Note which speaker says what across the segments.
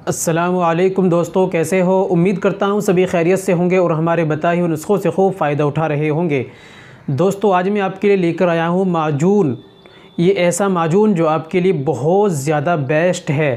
Speaker 1: अस्सलामुअलैकुम दोस्तों, कैसे हो। उम्मीद करता हूँ सभी खैरियत से होंगे और हमारे बताए हुए नुस्खों से खूब फ़ायदा उठा रहे होंगे। दोस्तों आज मैं आपके लिए लेकर आया हूँ माजून। ये ऐसा माजून जो आपके लिए बहुत ज़्यादा बेस्ट है।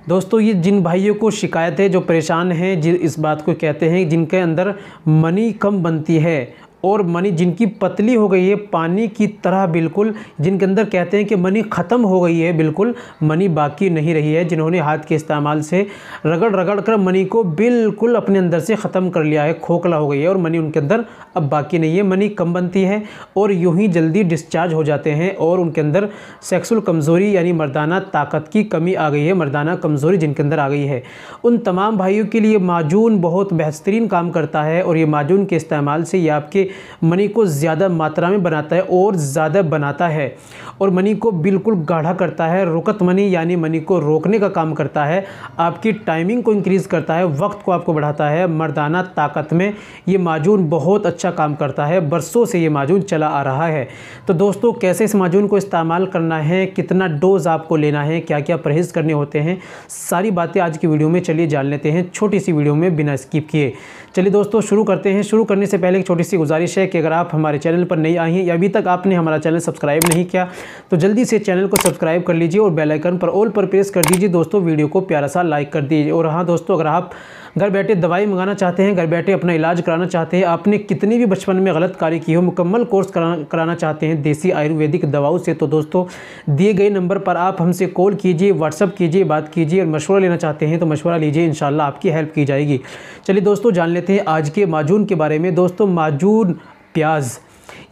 Speaker 1: दोस्तों ये जिन भाइयों को शिकायत है, जो परेशान हैं, इस बात को कहते हैं जिनके अंदर मनी कम बनती है और मनी जिनकी पतली हो गई है पानी की तरह, बिल्कुल जिनके अंदर कहते हैं कि मनी ख़त्म हो गई है, बिल्कुल मनी बाकी नहीं रही है, जिन्होंने हाथ के इस्तेमाल से रगड़ रगड़ कर मनी को बिल्कुल अपने अंदर से ख़त्म कर लिया है, खोखला हो गई है और मनी उनके अंदर अब बाकी नहीं है, मनी कम बनती है और यूं ही जल्दी डिस्चार्ज हो जाते हैं और उनके अंदर सेक्सुअल कमज़ोरी यानी मर्दाना ताकत की कमी आ गई है, मर्दाना कमज़ोरी जिनके अंदर आ गई है, उन तमाम भाइयों के लिए माजून बहुत बेहतरीन काम करता है। और ये माजून के इस्तेमाल से ये आपके मनी को ज़्यादा मात्रा में बनाता है और ज़्यादा बनाता है और मनी को बिल्कुल गाढ़ा करता है। रुकत मनी यानी मनी को रोकने का काम करता है, आपकी टाइमिंग को इंक्रीज़ करता है, वक्त को आपको बढ़ाता है। मर्दाना ताकत में ये माजून बहुत अच्छा काम करता है, बरसों से ये माजून चला आ रहा है। तो दोस्तों कैसे इस माजून को इस्तेमाल करना है, कितना डोज़ आपको लेना है, क्या क्या परहेज़ करने होते हैं, सारी बातें आज की वीडियो में चलिए जान लेते हैं, छोटी सी वीडियो में बिना स्किप किए। चलिए दोस्तों शुरू करते हैं। शुरू करने से पहले एक छोटी सी गुजारिश है कि अगर आप हमारे चैनल पर नई आई हैं या अभी तक आपने हमारा चैनल सब्सक्राइब नहीं किया तो जल्दी से चैनल को सब्सक्राइब कर लीजिए और बेल आइकन पर ऑल पर प्रेस कर दीजिए। दोस्तों वीडियो को प्यारा सा लाइक कर दीजिए। और हाँ दोस्तों, अगर आप घर बैठे दवाई मंगाना चाहते हैं, घर बैठे अपना इलाज कराना चाहते हैं, आपने कितनी भी बचपन में गलत कार्य की हो, मुकम्मल कोर्स कराना चाहते हैं देसी आयुर्वेदिक दवाओं से, तो दोस्तों दिए गए नंबर पर आप हमसे कॉल कीजिए, व्हाट्सअप कीजिए, बात कीजिए और मशवरा लेना चाहते हैं तो मशवरा लीजिए, इंशाल्लाह आपकी हेल्प की जाएगी। चलिए दोस्तों जान लेते हैं आज के माजून के बारे में। दोस्तों माजून प्याज,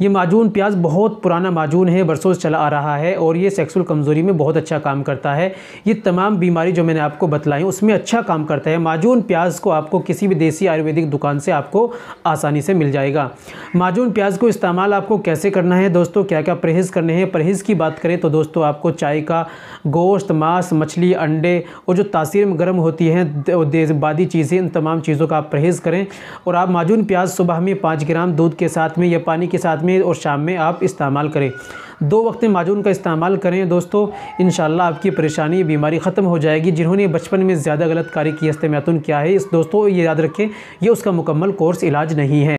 Speaker 1: ये माजून प्याज बहुत पुराना माजून है, बरसों से चला आ रहा है और ये सेक्सुअल कमज़ोरी में बहुत अच्छा काम करता है। ये तमाम बीमारी जो मैंने आपको बतलाई उसमें अच्छा काम करता है। माजून प्याज को आपको किसी भी देसी आयुर्वेदिक दुकान से आपको आसानी से मिल जाएगा। माजून प्याज को इस्तेमाल आपको कैसे करना है दोस्तों, क्या क्या परहेज़ करने हैं। परहेज़ की बात करें तो दोस्तों आपको चाय का, गोश्त, मांस, मछली, अंडे और जो तासीर में गर्म होती हैं बादी चीज़ें, इन तमाम चीज़ों का आप परहेज़ करें। और आप माजून प्याज सुबह में 5 ग्राम दूध के साथ में या पानी के साथ में और शाम में आप इस्तेमाल करें। 2 वक्त में माजून का इस्तेमाल करें दोस्तों, इंशाल्लाह आपकी परेशानी बीमारी ख़त्म हो जाएगी। जिन्होंने बचपन में ज़्यादा गलत कार्य किया, इस्तेमाल क्या है इस दोस्तों ये याद रखें, ये उसका मुकम्मल कोर्स इलाज नहीं है।